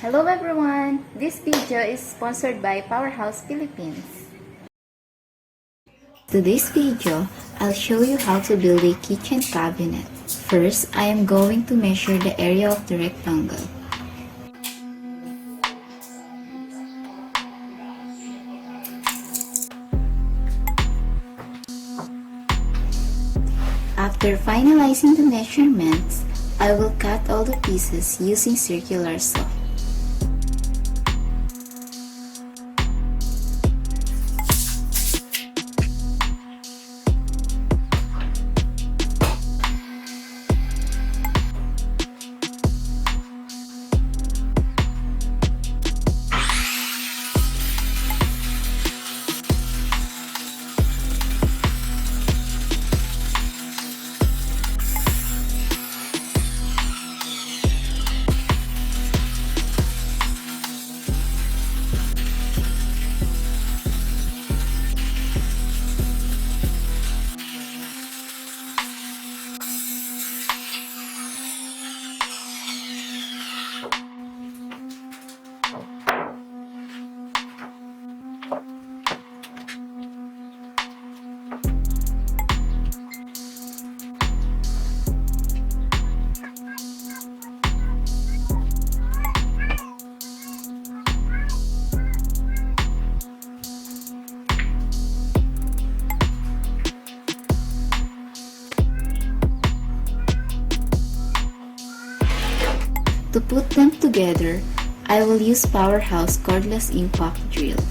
Hello everyone! This video is sponsored by Powerhouse Philippines. Today's video, I'll show you how to build a kitchen cabinet. First, I am going to measure the area of the rectangle. After finalizing the measurements, I will cut all the pieces using circular saw. To put them together, I will use Powerhouse cordless impact drill.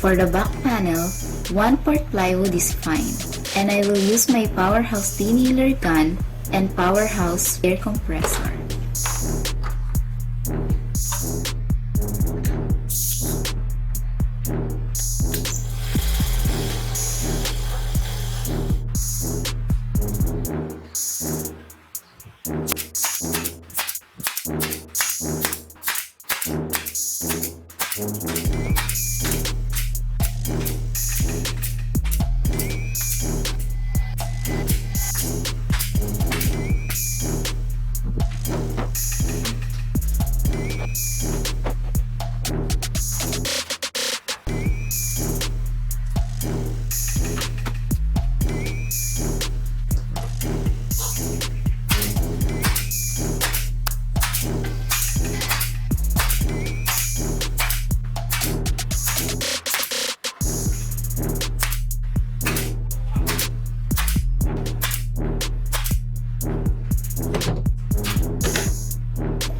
For the back panel, 1/4 plywood is fine, and I will use my Powerhouse T-nailer gun and Powerhouse air compressor.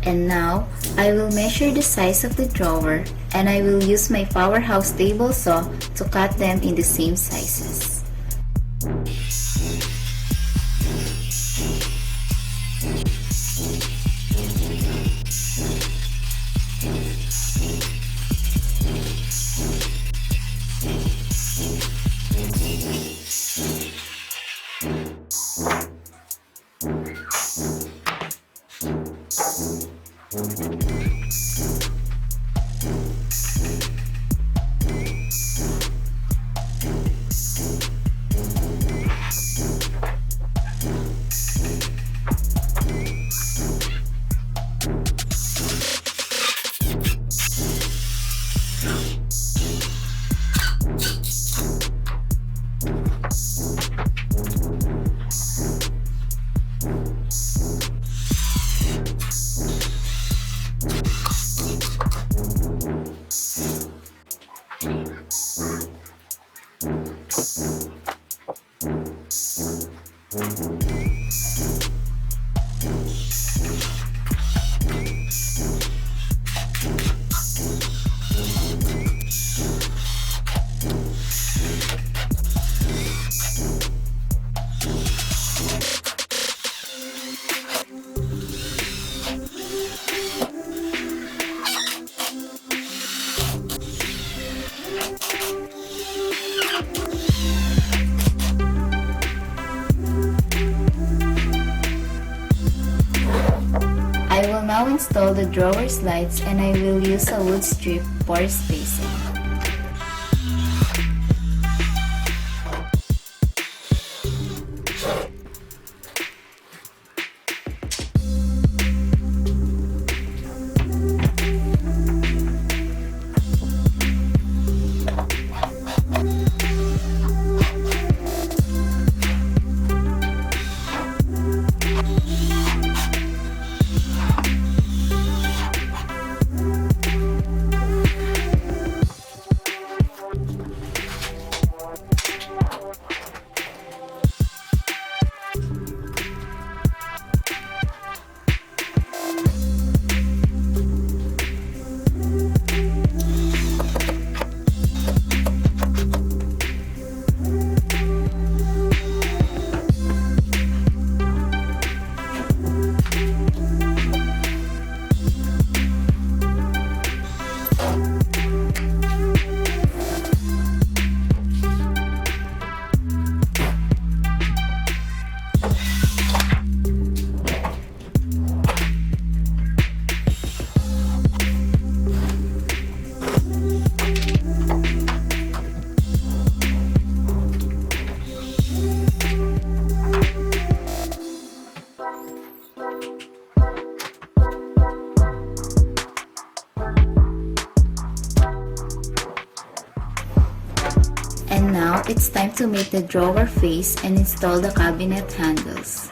And now, I will measure the size of the drawer, and I will use my Powerhouse table saw to cut them in the same sizes. I will now install the drawer slides, and I will use a wood strip for spacing. And now, it's time to make the drawer face and install the cabinet handles.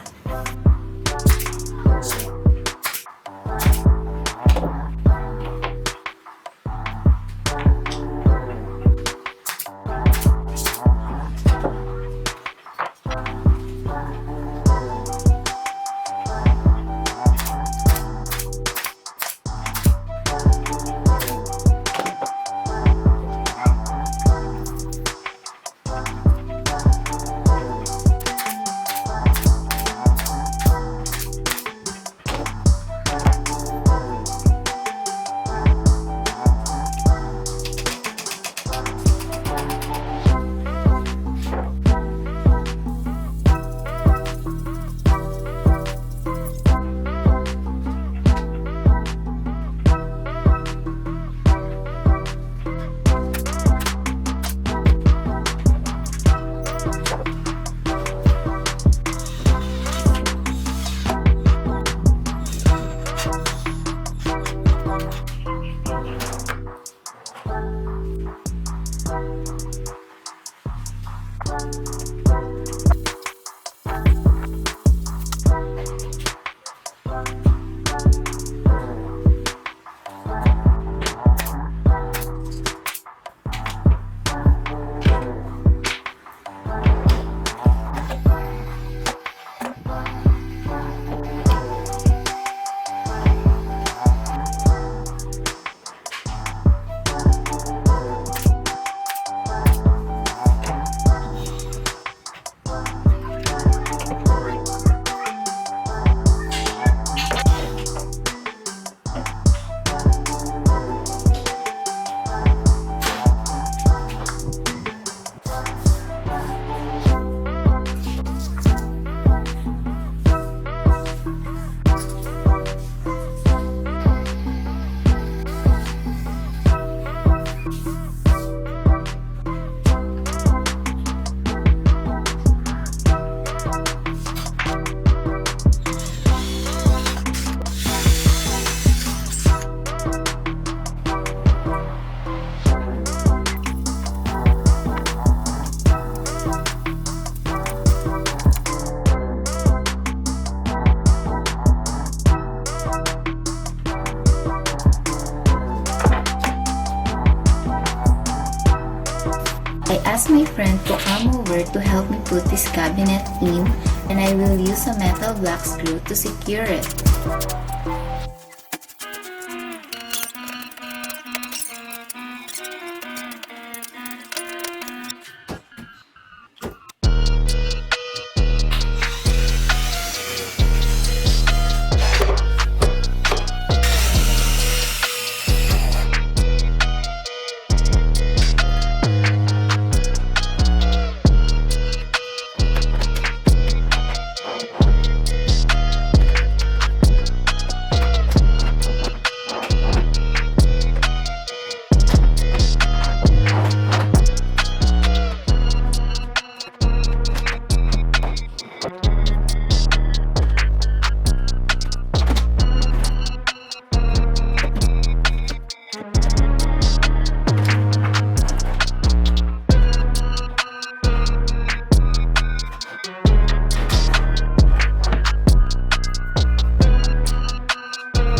asked my friend to come over to help me put this cabinet in, and I will use a metal black screw to secure it.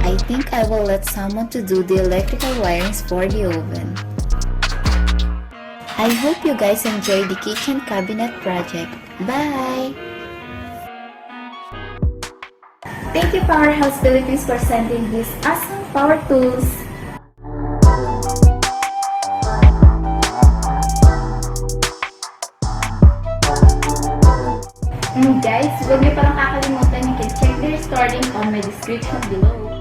I think I will let someone to do the electrical wirings for the oven. I hope you guys enjoyed the kitchen cabinet project. Bye! Thank you Powerhouse Philippines for sending these awesome power tools. Guys, huwag niyo palang kakalimutan, you can check their store link on my description below.